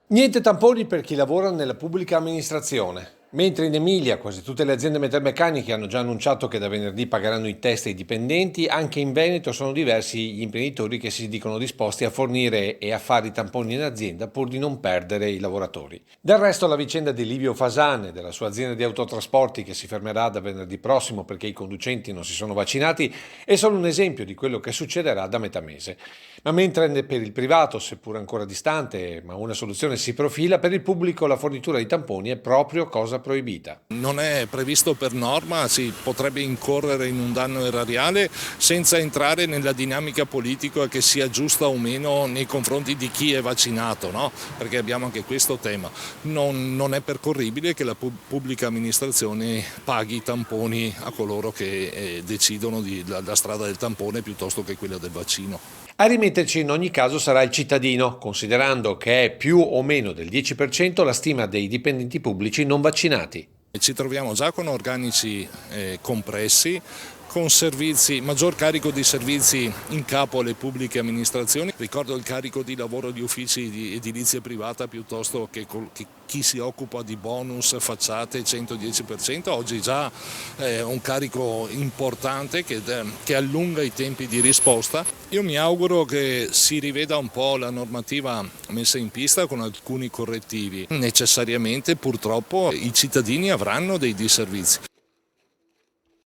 Niente tamponi per chi lavora nella pubblica amministrazione. Mentre in Emilia quasi tutte le aziende metalmeccaniche hanno già annunciato che da venerdì pagheranno i test ai dipendenti, anche in Veneto sono diversi gli imprenditori che si dicono disposti a fornire e a fare i tamponi in azienda pur di non perdere i lavoratori. Del resto la vicenda di Livio Fasane, della sua azienda di autotrasporti che si fermerà da venerdì prossimo perché i conducenti non si sono vaccinati, è solo un esempio di quello che succederà da metà mese. Ma mentre per il privato, seppur ancora distante, ma una soluzione si profila, per il pubblico la fornitura di tamponi è proprio cosa proibita. Non è previsto per norma, si potrebbe incorrere in un danno erariale senza entrare nella dinamica politica che sia giusta o meno nei confronti di chi è vaccinato, no? Perché abbiamo anche questo tema. Non è percorribile che la pubblica amministrazione paghi i tamponi a coloro che decidono la strada del tampone piuttosto che quella del vaccino. A rimetterci in ogni caso sarà il cittadino, considerando che è più o meno del 10% la stima dei dipendenti pubblici non vaccinati. Ci troviamo già con organici compressi, con maggior carico di servizi in capo alle pubbliche amministrazioni. Ricordo il carico di lavoro di uffici di edilizia privata piuttosto che chi si occupa di bonus, facciate 110%, oggi già un carico importante che allunga i tempi di risposta. Io mi auguro che si riveda un po' la normativa messa in pista con alcuni correttivi. Necessariamente purtroppo i cittadini avranno dei disservizi.